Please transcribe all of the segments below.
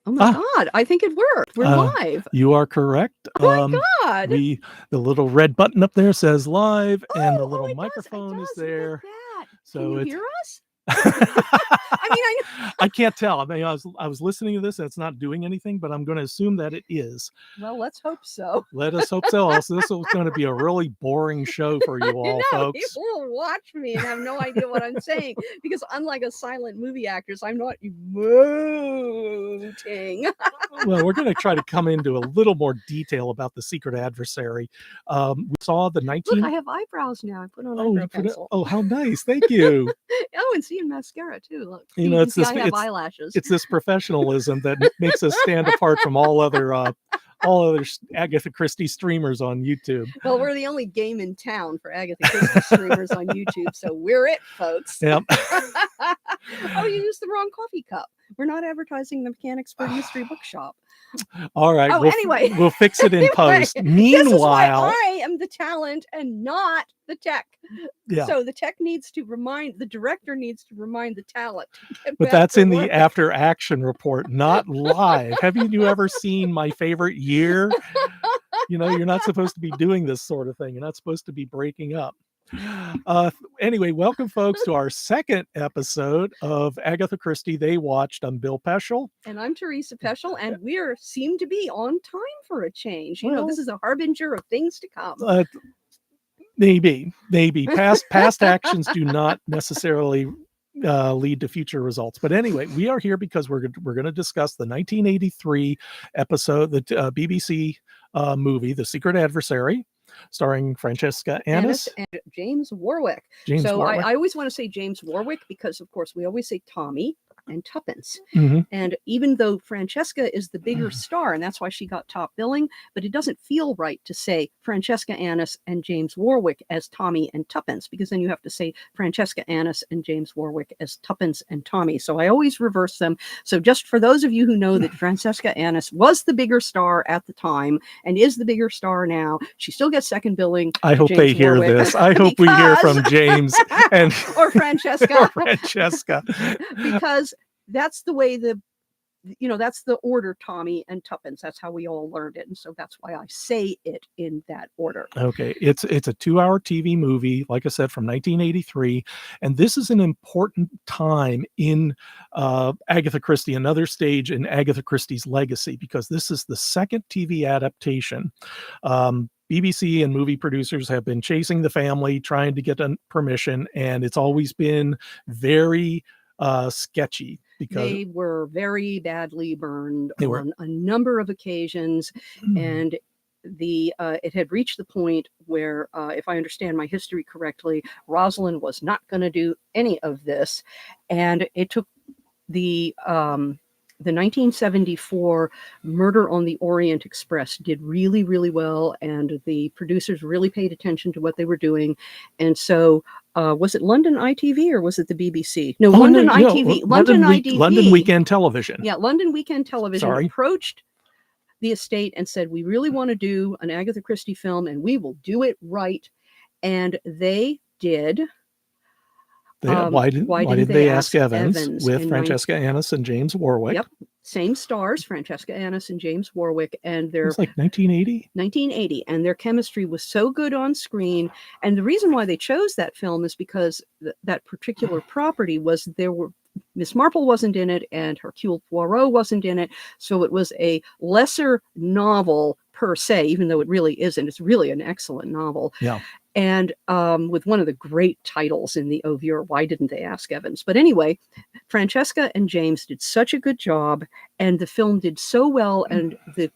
Oh my God, I think it worked. We're live. You are correct. Oh my God. The little red button up there says live, and the little it microphone does. is there. Look at that. So Can you it's hear us? I mean, I know. I can't tell. I mean, I was listening to this and it's not doing anything, but I'm going to assume that it is. Well, let's hope so. Let us hope so. Also, this is going to be a really boring show for you all, folks. People will watch me and have no idea what I'm saying because unlike a silent movie actress, I'm not emoting. Well, we're going to try to come into a little more detail about the Secret Adversary. We saw the 19. Look, I have eyebrows now. I put on eyebrow pencil. Oh, how nice! Thank you. Oh, and see, and mascara too. Look, you know, it's this. I have eyelashes. It's this professionalism that makes us stand apart from all other Agatha Christie streamers on YouTube. Well, we're the only game in town for Agatha Christie streamers on YouTube, so we're it, folks. Yep. Oh, you used the wrong coffee cup. We're not advertising the Mechanicsburg Mystery Bookshop. All right. Oh, anyway. We'll fix it in post. Meanwhile, this is why I am the talent and not the tech. Yeah. So the director needs to remind the talent. But that's in the after action report, not live. Have you ever seen My Favorite Year? You know, you're not supposed to be doing this sort of thing. You're not supposed to be breaking up. Anyway, welcome folks to our second episode of Agatha Christie They Watched. I'm Bill Peschel. And I'm Teresa Peschel, and we seem to be on time for a change. You know, this is a harbinger of things to come. Maybe. Past actions do not necessarily lead to future results. But anyway, we are here because we're going to discuss the 1983 episode, the BBC movie, The Secret Adversary, starring Francesca Annis and James Warwick. Warwick. I always want to say James Warwick because, of course, we always say Tommy and Tuppence. Mm-hmm. And even though Francesca is the bigger star, and that's why she got top billing, but it doesn't feel right to say Francesca Annis and James Warwick as Tommy and Tuppence, because then you have to say Francesca Annis and James Warwick as Tuppence and Tommy. So I always reverse them. So just for those of you who know that Francesca Annis was the bigger star at the time and is the bigger star now, she still gets second billing. I hope they hear this. I hope we hear from James and or Francesca. Because that's the way that's the order, Tommy and Tuppence. That's how we all learned it. And so that's why I say it in that order. Okay. It's a 2-hour TV movie, like I said, from 1983. And this is an important time in Agatha Christie, another stage in Agatha Christie's legacy, because this is the second TV adaptation. BBC and movie producers have been chasing the family, trying to get permission, and it's always been very sketchy because they were very badly burned on a number of occasions. And it had reached the point where, if I understand my history correctly, Rosalind was not going to do any of this. And it took the 1974 Murder on the Orient Express did really, really well, and the producers really paid attention to what they were doing. And so, was it London ITV or was it the BBC? No, London ITV. London Weekend Television. Yeah, London Weekend Television approached the estate and said, we really want to do an Agatha Christie film, and we will do it right. And they did. Why did they ask Evans with Francesca Annis and James Warwick? Yep, same stars, Francesca Annis and James Warwick, and it was like 1980. 1980, and their chemistry was so good on screen. And the reason why they chose that film is because that particular property was Miss Marple wasn't in it, and Hercule Poirot wasn't in it, so it was a lesser novel per se, even though it really isn't. It's really an excellent novel. Yeah. And with one of the great titles in the oeuvre, Why Didn't They Ask Evans? But anyway, Francesca and James did such a good job, and the film did so well, and the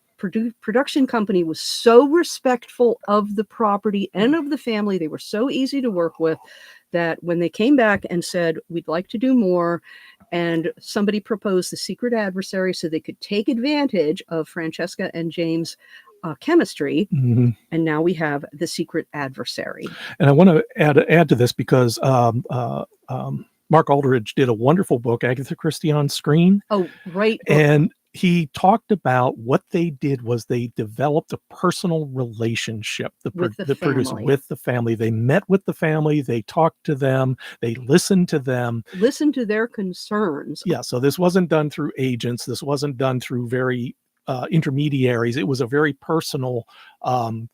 production company was so respectful of the property and of the family. They were so easy to work with that when they came back and said, we'd like to do more, and somebody proposed The Secret Adversary so they could take advantage of Francesca and James' chemistry, and now we have The Secret Adversary. And I want to add to this because Mark Aldridge did a wonderful book, Agatha Christie on Screen. Oh, right. And he talked about what they did was they developed a personal relationship, With the producer family. with the family. They met with the family, they talked to them, they listened to them. Listen to their concerns. Yeah, so this wasn't done through agents. This wasn't done through very intermediaries. It was a very personal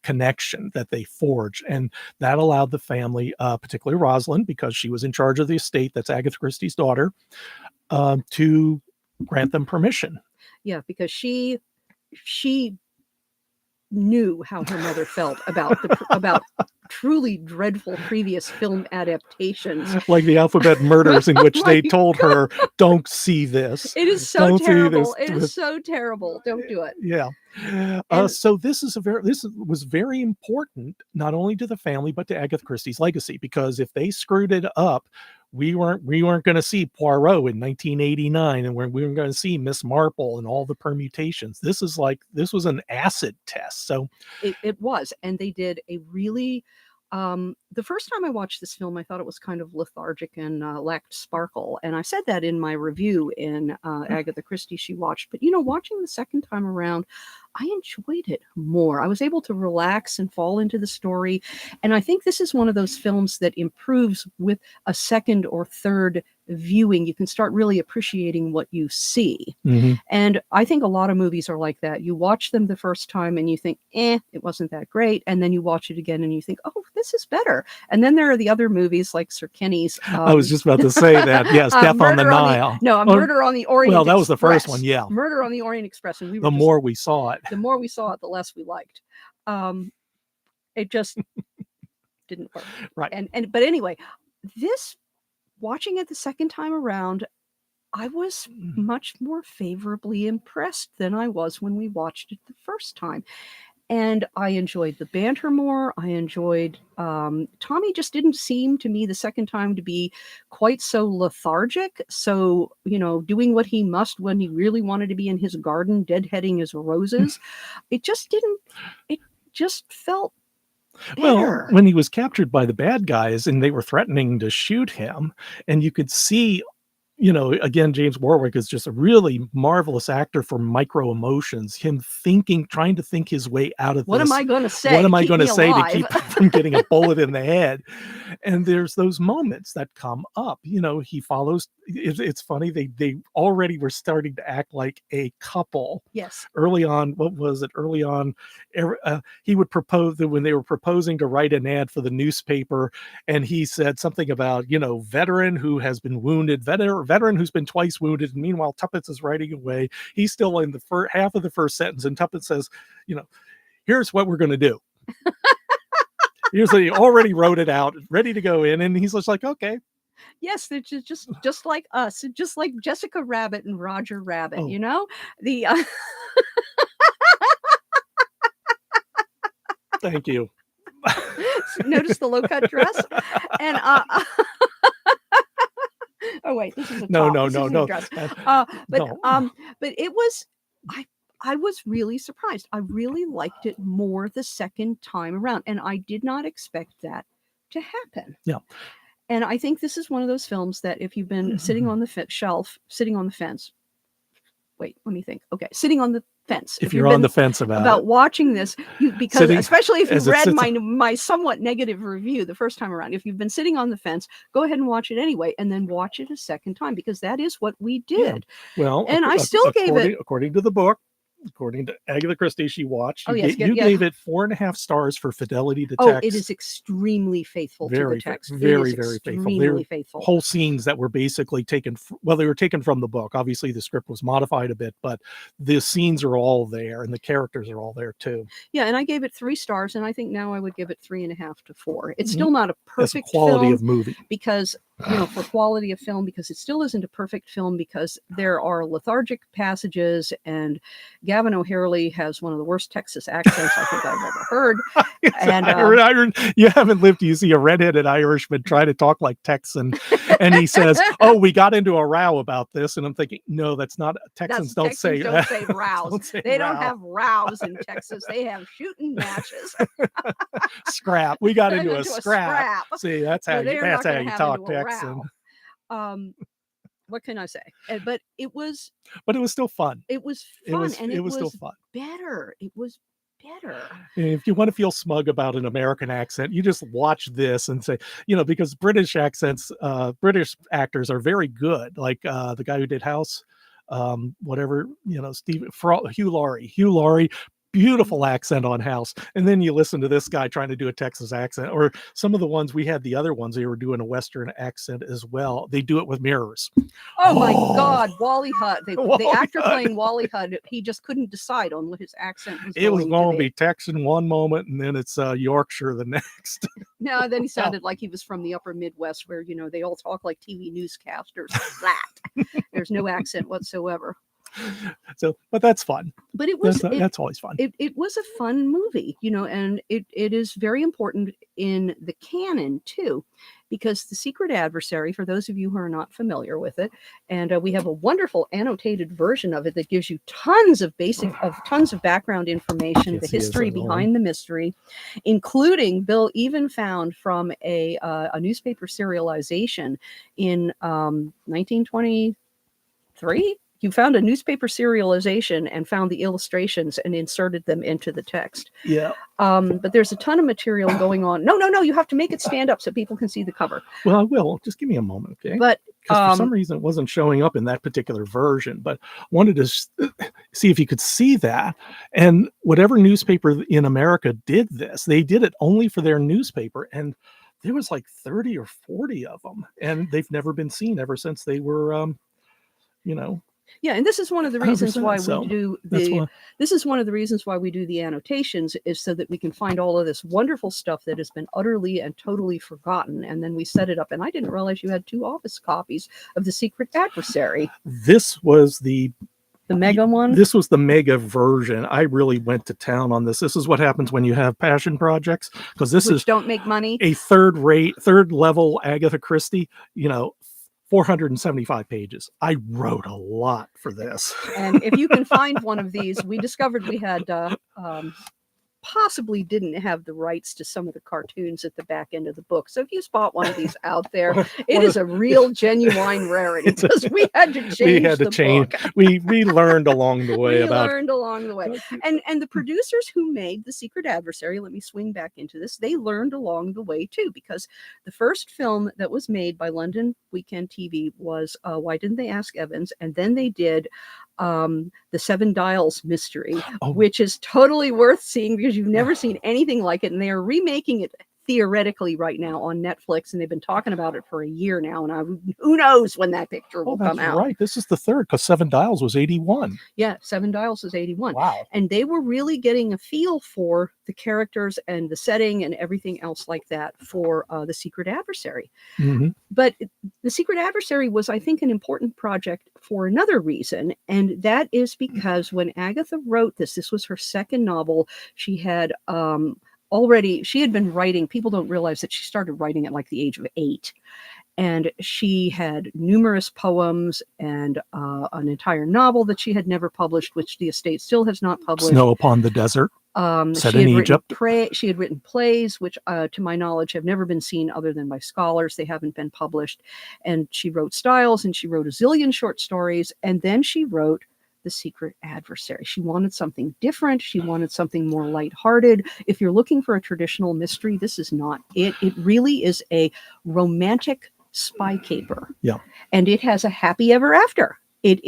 connection that they forged, and that allowed the family, particularly Rosalind, because she was in charge of the estate, that's Agatha Christie's daughter, to grant them permission. Yeah, because she knew how her mother felt about truly dreadful previous film adaptations. Like the Alphabet Murders, in which they Like, told her, don't see this. it is so Don't see terrible. this. It is so terrible. Don't do it. Yeah. And So this was very important, not only to the family, but to Agatha Christie's legacy, because if they screwed it up, we weren't going to see Poirot in 1989, and we weren't going to see Miss Marple and all the permutations. This was an acid test. So it was, and they did a really the first time I watched this film, I thought it was kind of lethargic and lacked sparkle. And I said that in my review in Agatha Christie She Watched. But, watching the second time around, I enjoyed it more. I was able to relax and fall into the story. And I think this is one of those films that improves with a second or third viewing. You can start really appreciating what you see. mm-hmm. And I think a lot of movies are like that. You watch them the first time and you think, it wasn't that great. And then you watch it again and you think, oh, this is better. And then there are the other movies like Sir Kenny's. I was just about to say that. Yes, Death on the Nile. Murder on the Orient Express. Well, that was the first one, yeah. Murder on the Orient Express. And the more we saw it, the less we liked. It just didn't work. Right. But anyway, this, watching it the second time around, I was much more favorably impressed than I was when we watched it the first time. And I enjoyed the banter more. I enjoyed Tommy just didn't seem to me the second time to be quite so lethargic. So, doing what he must when he really wanted to be in his garden, deadheading his roses. It just felt better. Well, when he was captured by the bad guys and they were threatening to shoot him, and you could see, again, James Warwick is just a really marvelous actor for micro emotions. Him trying to think his way out of what this. Am I going to say? What am I going to say alive? to keep from getting a bullet in the head? And there's those moments that come up. He follows. It's funny. They already were starting to act like a couple. Yes. Early on, what was it? Early on, he would propose that when they were proposing to write an ad for the newspaper, and he said something about veteran who has been wounded, veteran who's been twice wounded, and meanwhile Tuppence is writing away. He's still in the half of the first sentence, and Tuppence says, here's what we're going to do. He already wrote it out, ready to go in, and he's just like, okay. Yes, they're just like us, just like Jessica Rabbit and Roger Rabbit. The Thank you. Notice the low cut dress, and oh wait, this is a no. dress. But it was I was really surprised. I really liked it more the second time around, and I did not expect that to happen. Yeah. And I think this is one of those films that if you've been sitting on the fence. Wait, let me think. Okay, sitting on the fence. If you're on the fence about watching this, especially if you read my somewhat negative review the first time around, if you've been sitting on the fence, go ahead and watch it anyway, and then watch it a second time, because that is what we did. Yeah. Well, and I still gave it, according to the book, according to Agatha Christie She Watched, you gave it 4.5 stars for fidelity to text. Oh, it is extremely faithful to the text. Very, very faithful. Extremely faithful. Whole scenes that were basically taken, they were taken from the book. Obviously, the script was modified a bit, but the scenes are all there, and the characters are all there too. Yeah, and I gave it 3 stars, and I think now I would give it 3.5 to 4. It's still not a perfect quality film of movie, because for quality of film, because it still isn't a perfect film, because there are lethargic passages, and Gavin O'Harley has one of the worst Texas accents I think I've ever heard. And you haven't lived, you see a redheaded Irishman try to talk like Texan, and he says, "Oh, we got into a row about this," and I'm thinking, no, that's not. Texans don't say rows. They don't have rows in Texas. They have shooting matches. Scrap. We got into a scrap. See, that's how you talk Texan. What can I say? But it was still fun. It was fun, and it was still fun. better. It was better. And if you want to feel smug about an American accent, you just watch this and say, because British accents, British actors are very good. Like the guy who did House, whatever, Hugh Laurie, beautiful accent on House. And then you listen to this guy trying to do a Texas accent, or some of the ones we had, the other ones, they were doing a Western accent as well. They do it with mirrors. Oh my God, Wally Hutt. The actor Hutt. playing Wally Hutt, he just couldn't decide on what his accent was. It was going to be Texan one moment, and then it's Yorkshire the next. No, then he sounded like he was from the upper Midwest, where they all talk like TV newscasters. Flat. There's no accent whatsoever. So, but that's fun. But it was that's always fun. It was a fun movie, and it is very important in the canon too, because The Secret Adversary, for those of you who are not familiar with it, and we have a wonderful annotated version of it that gives you tons of background information, the history behind the mystery, including Bill even found from a newspaper serialization in 1923. You found a newspaper serialization and found the illustrations and inserted them into the text. Yeah. But there's a ton of material going on. No, you have to make it stand up so people can see the cover. Well, I will. Just give me a moment, okay? But because for some reason it wasn't showing up in that particular version, but wanted to see if you could see that. And whatever newspaper in America did this, they did it only for their newspaper. And there was like 30 or 40 of them. And they've never been seen ever since they were, Yeah, and this is one of the reasons why we do this is one of the reasons why we do the annotations, is so that we can find all of this wonderful stuff that has been utterly and totally forgotten, and then we set it up. And I didn't realize you had 2 office copies of The Secret Adversary. This was the mega one. This was the mega version. I really went to town on this. This is what happens when you have passion projects, because this don't make money. A third level Agatha Christie, 475 pages. I wrote a lot for this. And if you can find one of these, we discovered we had possibly didn't have the rights to some of the cartoons at the back end of the book. So if you spot one of these out there, it is a real genuine rarity, because we had to change the book. We learned along the way And the producers who made The Secret Adversary, let me swing back into this, they learned along the way too, because the first film that was made by London Weekend TV was Why Didn't They Ask Evans? And then they did the Seven Dials Mystery, which is totally worth seeing, because you've never seen anything like it, and they are remaking it theoretically right now on Netflix, and they've been talking about it for a year now, and who knows when that picture will come out. Right, this is the third, because Seven Dials was 81. Yeah, Seven Dials was 81. Wow. And they were really getting a feel for the characters and the setting and everything else like that for The Secret Adversary. Mm-hmm. But The Secret Adversary was, I think, an important project for another reason, and that is because when Agatha wrote this was her second novel. She had she had been writing. People don't realize that she started writing at like the age of 8. And she had numerous poems and an entire novel that she had never published, which the estate still has not published. Snow Upon the Desert, set in Egypt. She had written plays, which to my knowledge have never been seen other than by scholars. They haven't been published. And she wrote styles, and she wrote a zillion short stories. And then she wrote The Secret Adversary. She wanted something different. She wanted something more lighthearted. If you're looking for a traditional mystery, this is not it. It really is a romantic spy caper. Yeah. And it has a happy ever after. It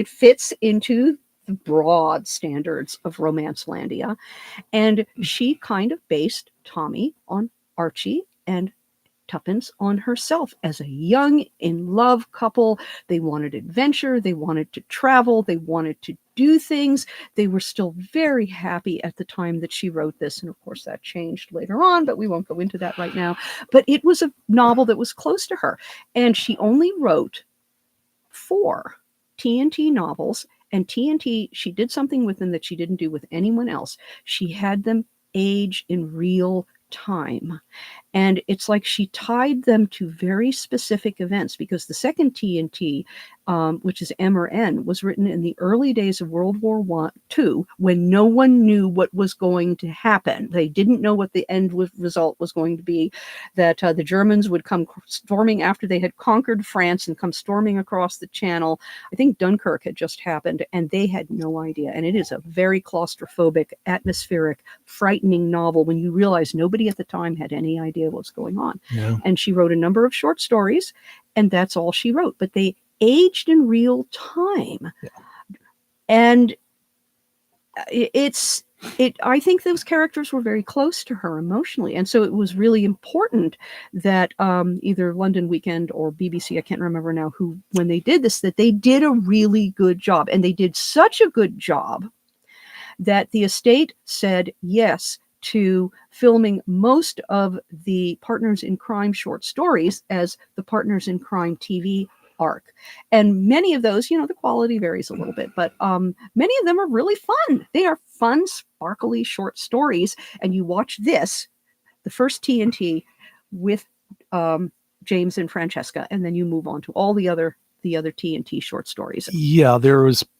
fits into the broad standards of Romancelandia. And she kind of based Tommy on Archie and Tuppence on herself as a young, in love couple. They wanted adventure. They wanted to travel. They wanted to do things. They were still very happy at the time that she wrote this. And of course, that changed later on, but we won't go into that right now. But it was a novel that was close to her. And she only wrote 4 TNT novels. And TNT, she did something with them that she didn't do with anyone else. She had them age in real time. And it's like she tied them to very specific events, because the second TNT, which is M or N, was written in the early days of World War II, when no one knew what was going to happen. They didn't know what the end result was going to be, that the Germans would come storming after they had conquered France and come storming across the Channel. I think Dunkirk had just happened, and they had no idea. And it is a very claustrophobic, atmospheric, frightening novel when you realize nobody at the time had any idea what's going on. Yeah. And she wrote a number of short stories, and that's all she wrote. But they aged in real time. Yeah. And I think those characters were very close to her emotionally. And so it was really important that either London Weekend or BBC, I can't remember now who, when they did this, that they did a really good job. And they did such a good job that the estate said yes to filming most of the Partners in Crime short stories as the Partners in Crime TV arc. And many of those, the quality varies a little bit, but many of them are really fun. They are fun, sparkly short stories. And you watch this, the first TNT, with James and Francesca, and then you move on to all the other TNT short stories. Yeah,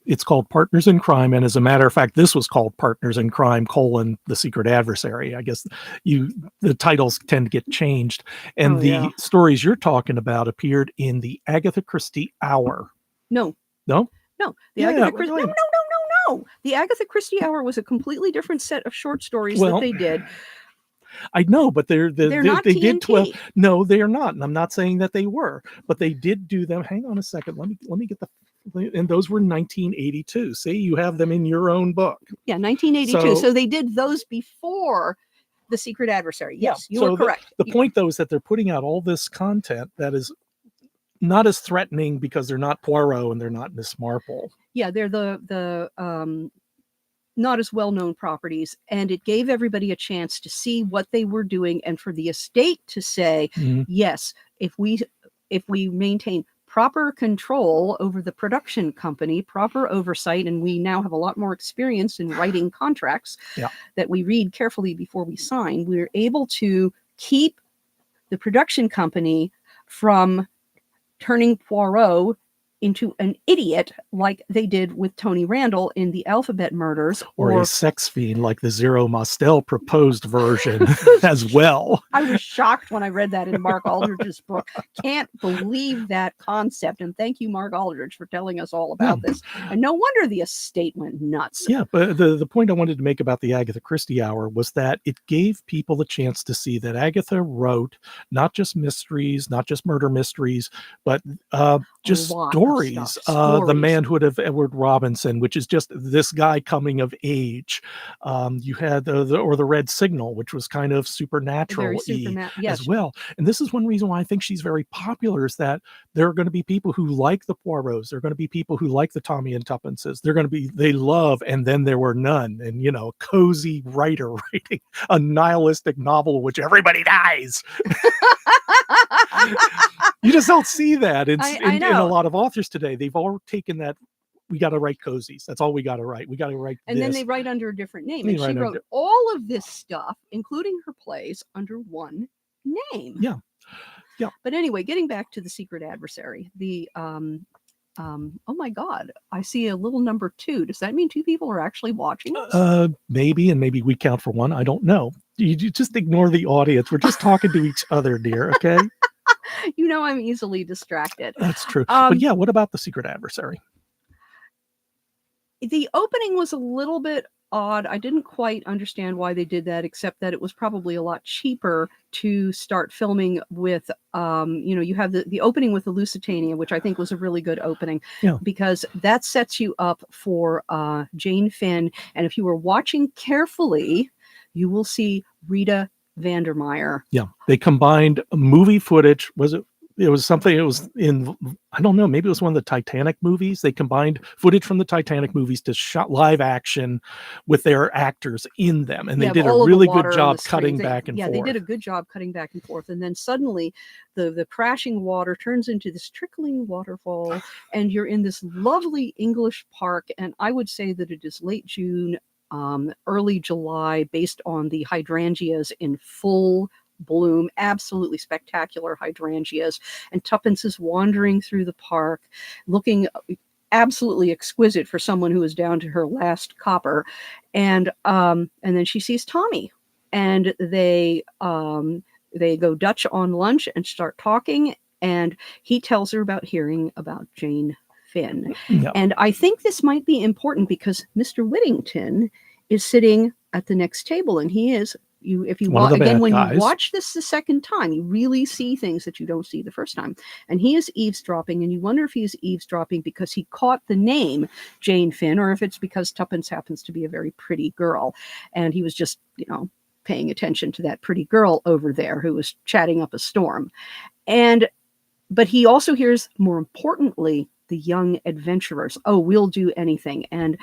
it's called Partners in Crime. And as a matter of fact, this was called Partners in Crime, The Secret Adversary. I guess the titles tend to get changed. And stories you're talking about appeared in the Agatha Christie Hour. No. No? No. Agatha Christie. No. The Agatha Christie Hour was a completely different set of short stories that they did. I know, but they're not they TNT. did 12. No, they are not. And I'm not saying that they were, but they did do them. Hang on a second. Let me get and those were 1982. See, you have them in your own book. Yeah, 1982. So they did those before The Secret Adversary. Yes, you were correct. The point, though, is that they're putting out all this content that is not as threatening because they're not Poirot and they're not Miss Marple. Yeah, they're the not as well-known properties, and it gave everybody a chance to see what they were doing, and for the estate to say, yes, if we maintain proper control over the production company, proper oversight, and we now have a lot more experience in writing contracts that we read carefully before we sign, we're able to keep the production company from turning Poirot into an idiot like they did with Tony Randall in the Alphabet Murders. Or a sex fiend like the Zero Mostel proposed version as well. I was shocked when I read that in Mark Aldridge's book. Can't believe that concept. And thank you, Mark Aldridge, for telling us all about this. And no wonder the estate went nuts. Yeah, but the point I wanted to make about the Agatha Christie Hour was that it gave people the chance to see that Agatha wrote not just mysteries, not just murder mysteries, but just stories. The Manhood of Edward Robinson, which is just this guy coming of age. You had the Red Signal, which was kind of supernatural as well. And this is one reason why I think she's very popular, is that there are going to be people who like the Poirots. There are going to be people who like the Tommy and Tuppences. They love And Then There Were None, and a cozy writer writing a nihilistic novel in which everybody dies. You just don't see that in a lot of authors today. They've all taken that. We got to write cozies. That's all we got to write. We got to write and this. Then they write under a different name. And she wrote all of this stuff, including her plays, under one name. Yeah. But anyway, getting back to The Secret Adversary, oh my God, I see a little number 2. Does that mean 2 people are actually watching us? Maybe, and maybe we count for 1. I don't know. You just ignore the audience. We're just talking to each other, dear. Okay. I'm easily distracted. That's true. But yeah, what about The Secret Adversary? The opening was a little bit odd. I didn't quite understand why they did that, except that it was probably a lot cheaper to start filming with, you have the opening with the Lusitania, which I think was a really good opening, because that sets you up for Jane Finn. And if you were watching carefully, you will see Rita Vandermeyer. Yeah, they combined movie footage. It was something, it was in, I don't know, maybe it was one of the Titanic movies. They combined footage from the Titanic movies to shot live action with their actors in them. And they did a really good job cutting back and forth. Yeah, they did a good job cutting back and forth. And then suddenly the crashing water turns into this trickling waterfall, and you're in this lovely English park. And I would say that it is late June, early July, based on the hydrangeas in full bloom, absolutely spectacular hydrangeas. And Tuppence is wandering through the park, looking absolutely exquisite for someone who is down to her last copper. And then she sees Tommy, and they go Dutch on lunch and start talking. And he tells her about hearing about Jane Finn. Yeah. And I think this might be important because Mr. Whittington is sitting at the next table, and he is, if you One of the again, bad when guys. you watch this the second time, you really see things that you don't see the first time. And he is eavesdropping, and you wonder if he is eavesdropping because he caught the name Jane Finn, or if it's because Tuppence happens to be a very pretty girl, and he was just, paying attention to that pretty girl over there who was chatting up a storm. But he also hears, more importantly, the young adventurers. Oh, we'll do anything. And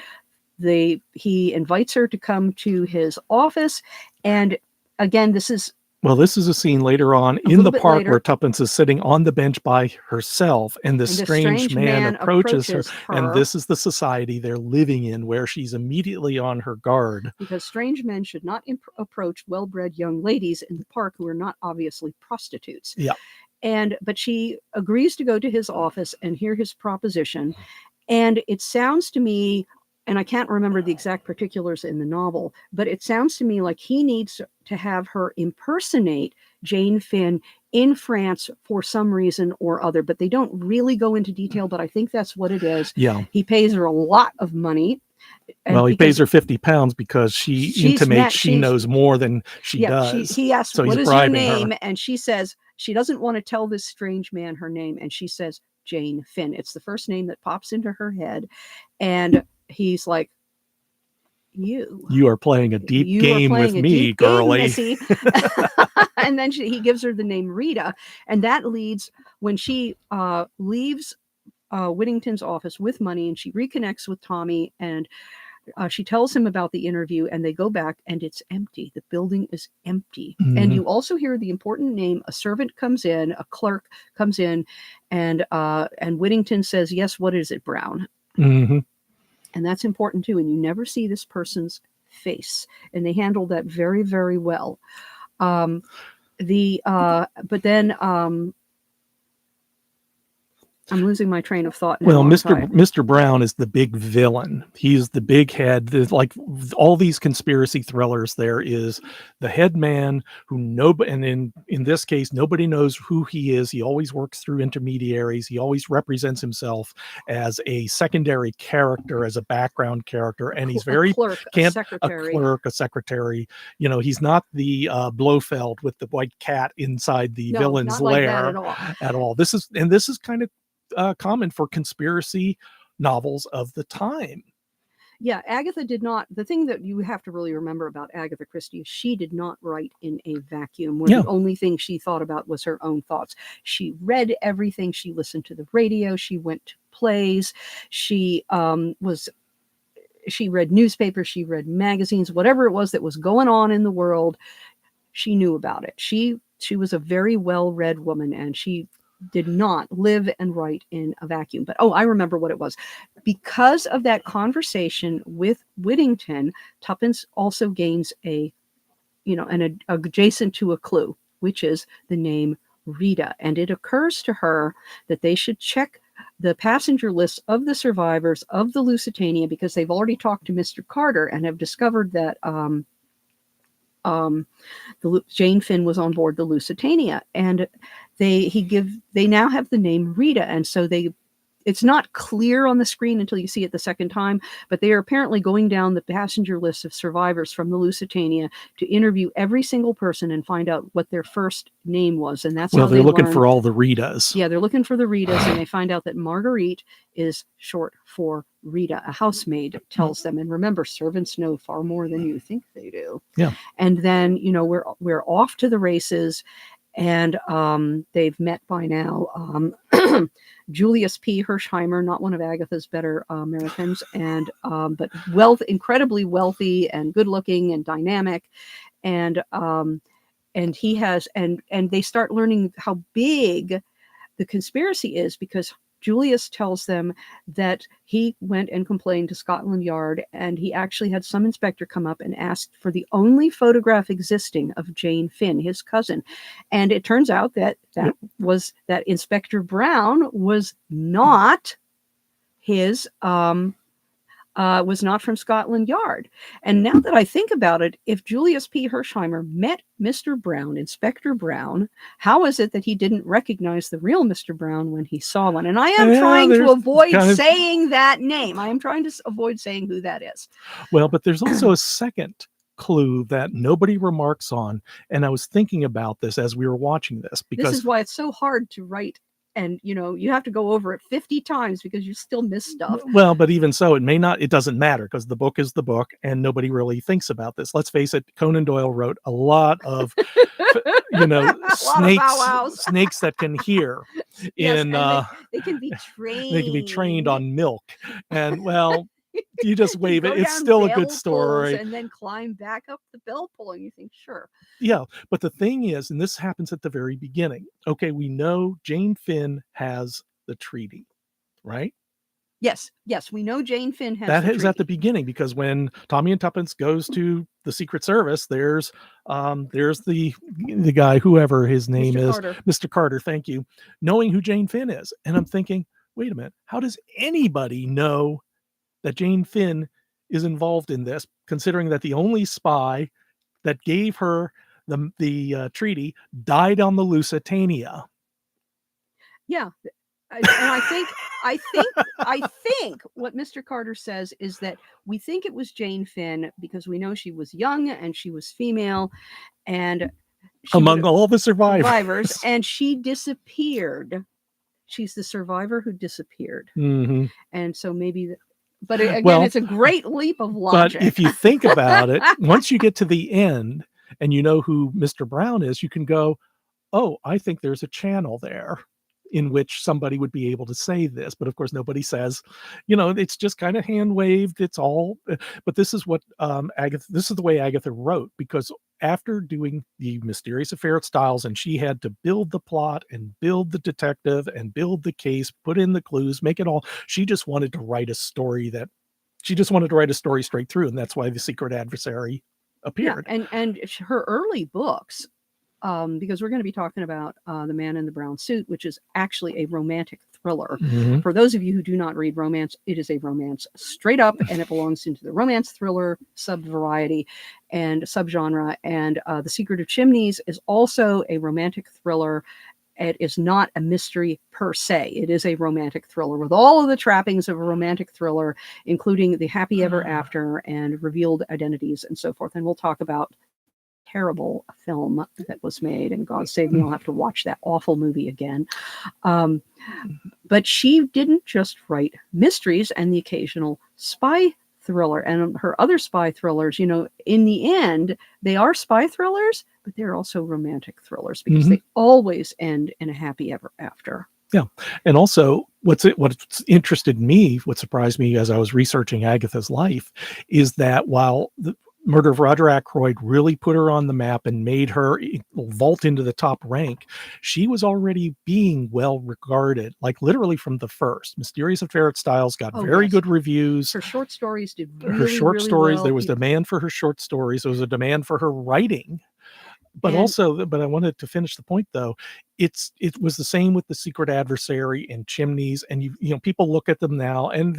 he invites her to come to his office. And again, this is a scene later on in the park where Tuppence is sitting on the bench by herself, and this strange man approaches her. And this is the society they're living in, where she's immediately on her guard. Because strange men should not approach well-bred young ladies in the park who are not obviously prostitutes. Yeah. But she agrees to go to his office and hear his proposition. And it sounds to me, and I can't remember the exact particulars in the novel, but it sounds to me like he needs to have her impersonate Jane Finn in France for some reason or other. But they don't really go into detail, but I think that's what it is. Yeah. He pays her a lot of money. Well, he pays her £50 because she intimates she knows more than she does. He asks, so what he's is your bribing name? her. And she says she doesn't want to tell this strange man her name. And she says, Jane Finn. It's the first name that pops into her head. And he's like, you are playing a deep game with me, girlie. And then he gives her the name Rita. And that leads, when she leaves Whittington's office with money, and she reconnects with Tommy, and she tells him about the interview, and they go back, and it's empty. The building is empty. Mm-hmm. And you also hear the important name. A servant comes in, a clerk comes in, and Whittington says, yes, what is it, Brown? Mm-hmm. And that's important too. And you never see this person's face, and they handle that very, very well. But then I'm losing my train of thought now. Well, Mr. Brown is the big villain. He's the big head. There's like all these conspiracy thrillers, there is the head man who and in this case, nobody knows who he is. He always works through intermediaries. He always represents himself as a secondary character, as a background character, and he's very a secretary. He's not the Blofeld with the white cat inside the villain's lair at all. This is kind of common for conspiracy novels of the time. Yeah, Agatha did not. The thing that you have to really remember about Agatha Christie is she did not write in a vacuum where the only thing she thought about was her own thoughts. She read everything. She listened to the radio. She went to plays. She read newspapers. She read magazines. Whatever it was that was going on in the world, she knew about it. She was a very well-read woman, and she did not live and write in a vacuum. But I remember what it was. Because of that conversation with Whittington, Tuppence also gains an adjacent to a clue, which is the name Rita. And it occurs to her that they should check the passenger list of the survivors of the Lusitania, because they've already talked to Mr. Carter and have discovered that Jane Finn was on board the Lusitania, and they now have the name Rita, and so it's not clear on the screen until you see it the second time, but they are apparently going down the passenger list of survivors from the Lusitania to interview every single person and find out what their first name was. And that's how they're looking for all the Ritas. Yeah, they're looking for the Ritas, and they find out that Marguerite is short for Rita. A housemaid tells them. And remember, servants know far more than you think they do. Yeah. And then, we're off to the races, and they've met by now. Julius P. Hirshheimer, not one of Agatha's better Americans, and but incredibly wealthy and good looking and dynamic, and he has and they start learning how big the conspiracy is, because Julius tells them that he went and complained to Scotland Yard, and he actually had some inspector come up and asked for the only photograph existing of Jane Finn, his cousin. And it turns out that Inspector Brown was not his was not from Scotland Yard. And now that I think about it, if Julius P. Hersheimer met Mr. Brown, Inspector Brown, how is it that he didn't recognize the real Mr. Brown when he saw one? And I am trying to avoid saying that name. I am trying to avoid saying who that is. Well, but there's also a second clue that nobody remarks on. And I was thinking about this as we were watching this, because this is why it's so hard to write. And, you have to go over it 50 times because you still miss stuff. Well, but even so, it doesn't matter, because the book is the book and nobody really thinks about this. Let's face it, Conan Doyle wrote a lot of, snakes that can hear. Yes, they can be trained. They can be trained on milk. And, well, you just wave it. It's still a good story. And then climb back up the bell pull, and you think, sure. Yeah, but the thing is, and this happens at the very beginning. Okay, we know Jane Finn has the treaty, right? Yes, we know Jane Finn has that the is treaty. At the beginning, because when Tommy and Tuppence goes to the Secret Service, there's the guy, whoever his name is, Mr. Carter. Thank you, knowing who Jane Finn is, and I'm thinking, wait a minute, how does anybody know that Jane Finn is involved in this, considering that the only spy that gave her the treaty died on the Lusitania? Yeah. And I think what Mr. Carter says is that we think it was Jane Finn because we know she was young and she was female, and among all the survivors, and she disappeared. She's the survivor who disappeared. Mm-hmm. And so maybe but again, it's a great leap of logic. But if you think about it, once you get to the end and you know who Mr. Brown is, you can go, oh, I think there's a channel there in which somebody would be able to say this. But of course, nobody says, it's just kind of hand waved. It's all, but this is what this is the way Agatha wrote, because after doing The Mysterious Affair at Styles, and she had to build the plot and build the detective and build the case, put in the clues, make it all, she just wanted to write a story straight through. And that's why The Secret Adversary appeared. Yeah, and her early books, because we're going to be talking about The Man in the Brown Suit, which is actually a romantic thriller. Mm-hmm. For those of you who do not read romance, it is a romance straight up, and it belongs into the romance thriller sub-variety and subgenre. And The Secret of Chimneys is also a romantic thriller. It is not a mystery per se. It is a romantic thriller with all of the trappings of a romantic thriller, including the happy ever after and revealed identities and so forth. And we'll talk about terrible film that was made, and God save me, I'll have to watch that awful movie again. But she didn't just write mysteries and the occasional spy thriller, and her other spy thrillers, in the end, they are spy thrillers, but they're also romantic thrillers because they always end in a happy ever after. Yeah. And also what surprised me as I was researching Agatha's life is that while the Murder of Roger Ackroyd really put her on the map and made her vault into the top rank, she was already being well regarded, like literally from the first. Mysterious Affair at Styles got very good reviews. Her short stories did really well. There was demand for her short stories. There was a demand for her writing. But I wanted to finish the point though. It was the same with The Secret Adversary and Chimneys, and people look at them now and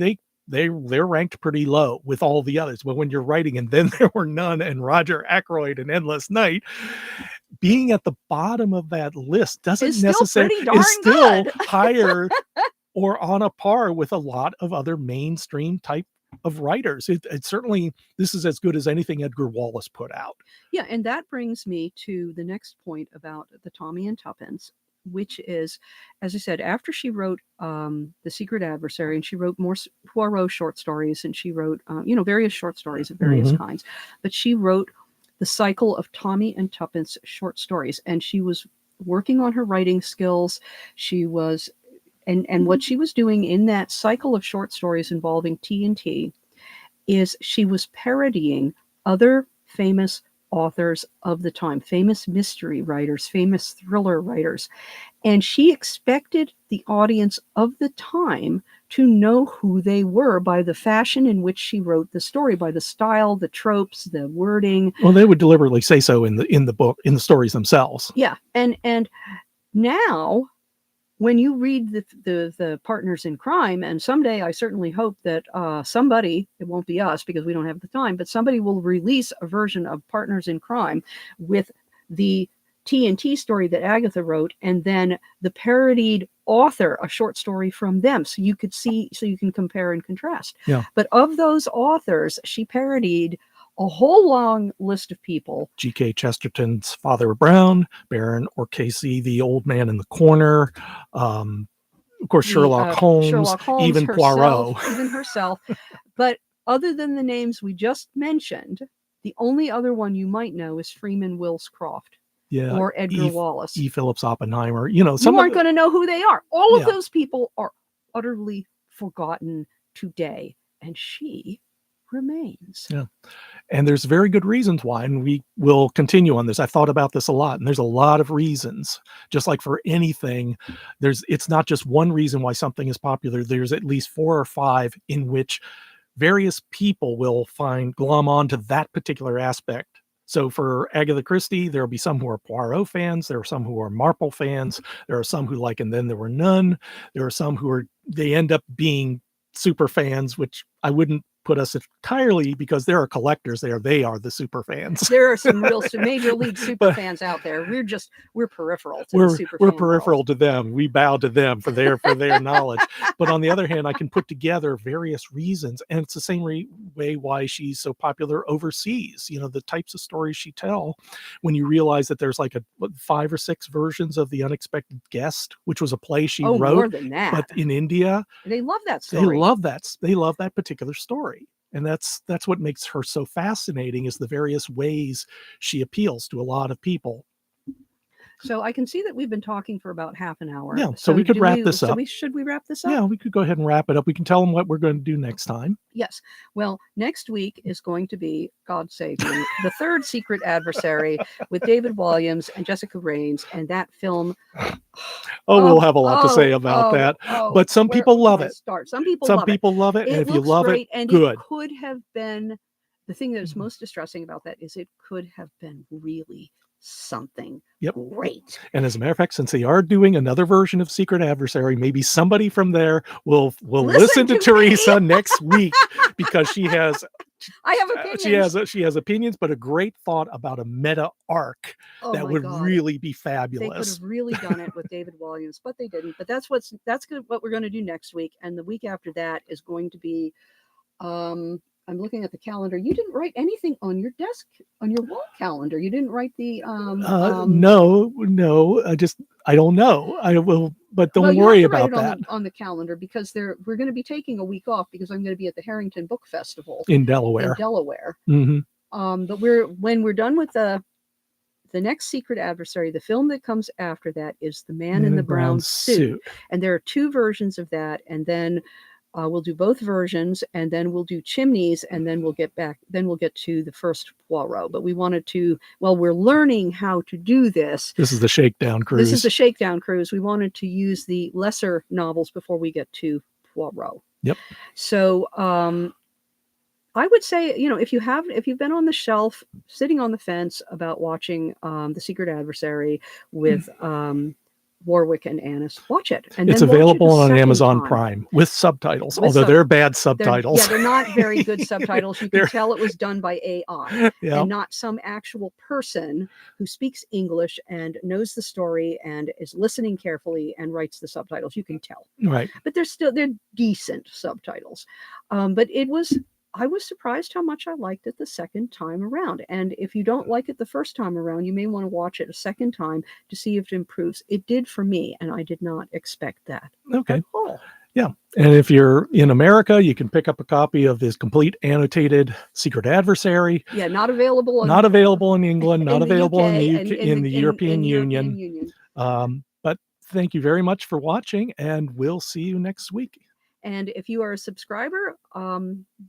they're ranked pretty low with all the others. But when you're writing, and then there were none, and Roger Ackroyd and Endless Night, being at the bottom of that list doesn't necessarily is still higher or on a par with a lot of other mainstream type of writers. It certainly, this is as good as anything Edgar Wallace put out. Yeah, and that brings me to the next point about the Tommy and Tuppence, which is, as I said, after she wrote The Secret Adversary, and she wrote more Poirot short stories, and she wrote, various short stories of various kinds, but she wrote the cycle of Tommy and Tuppence short stories, and she was working on her writing skills. She was, and what she was doing in that cycle of short stories involving T&T is she was parodying other famous authors of the time, famous mystery writers, famous thriller writers. And she expected the audience of the time to know who they were by the fashion in which she wrote the story, by the style, the tropes, the wording. Well, they would deliberately say so in the book, in the stories themselves. Yeah, and now, when you read the partners in crime, and someday I certainly hope that somebody, it won't be us because we don't have the time, but somebody will release a version of Partners in Crime with the TNT story that Agatha wrote, and then the parodied author, a short story from them, so you can compare and contrast. Yeah. But of those authors, she parodied a whole long list of people. G.K. Chesterton's Father Brown, Baron O'Casey, the old man in the corner, of course, Sherlock Holmes, even herself, Poirot. even herself. But other than the names we just mentioned, the only other one you might know is Freeman Wills Croft. Yeah, or Edgar Wallace. E. Phillips Oppenheimer. You aren't going to know who they are. All of those people are utterly forgotten today, and she remains. Yeah. And there's very good reasons why, and we will continue on this. I thought about this a lot, and there's a lot of reasons. Just like for anything, it's not just one reason why something is popular. There's at least 4 or 5 in which various people will glom onto that particular aspect. So for Agatha Christie, there will be some who are Poirot fans. There are some who are Marple fans. There are some who like And Then There Were None. There are some who they end up being super fans, which I wouldn't put us entirely, because there are collectors there. They are the super fans. There are some real major league super fans out there. We're peripheral to the super We're fan peripheral world. to them. We bow to them for their knowledge. But on the other hand, I can put together various reasons, and it's the same way why she's so popular overseas. The types of stories she tells, when you realize that there's like 5 or 6 versions of The Unexpected Guest, which was a play she wrote. More than that. But in India, they love that story. They love that particular story. And that's what makes her so fascinating, is the various ways she appeals to a lot of people. So I can see that we've been talking for about half an hour. Yeah, so we could wrap this up. Should we wrap this up? Yeah, we could go ahead and wrap it up. We can tell them what we're going to do next time. Yes. Well, next week is going to be, God save me, the 3rd Secret Adversary with David Walliams and Jessica Raines, and that film. We'll have a lot to say about that. But some people love it. Some people love it. And if you love it, good. It could have been, the thing that is most distressing about that is it could have been really something great. And as a matter of fact, since they are doing another version of Secret Adversary, maybe somebody from there will listen to Teresa next week, because she has I have opinions. She has opinions, but a great thought about a meta arc that would really be fabulous. They could have really done it with David Walliams, but they didn't. But that's what we're going to do next week, and the week after that is going to be. I'm looking at the calendar. You didn't write anything on your desk, on your wall calendar. You didn't write the. No. I don't know. I will, but don't worry about that. On the calendar, because we're going to be taking a week off, because I'm going to be at the Harrington Book Festival in Delaware. Mm-hmm. But when we're done with the next Secret Adversary, the film that comes after that is The Man in the Brown Suit, and there are 2 versions of that, and then. We'll do both versions, and then we'll do Chimneys, and then we'll get to the first Poirot. But we wanted to, we're learning how to do this. This is the shakedown cruise. We wanted to use the lesser novels before we get to Poirot. Yep. So I would say, if you've been on the shelf, sitting on the fence about watching The Secret Adversary with Warwick and Annis, watch it. And it's available on Amazon Prime with subtitles, although they're bad subtitles. They're not very good subtitles. You can tell it was done by AI and not some actual person who speaks English and knows the story and is listening carefully and writes the subtitles. You can tell. Right. But they're decent subtitles. But I was surprised how much I liked it the second time around. And if you don't like it the first time around, you may want to watch it a second time to see if it improves. It did for me, and I did not expect that. Okay. Yeah. And if you're in America, you can pick up a copy of this complete annotated Secret Adversary. Yeah, not available in England, not available in the European Union. But thank you very much for watching, and we'll see you next week. And if you are a subscriber,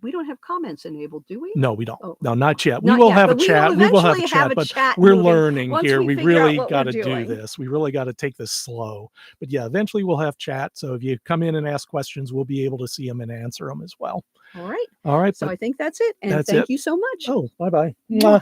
we don't have comments enabled, do we? No, we don't. Oh, No, not yet. not We will yet, have a but we will chat. We will have a eventually chat, have a but chat we're moving learning once here. we We figure out really what got we're to do doing. this. We really got to take this slow. But yeah, eventually we'll have chat. So if you come in and ask questions, we'll be able to see them and answer them as well. All right. All right. So But I think that's it. And that's thank it. you so much. Oh, bye-bye. Mwah.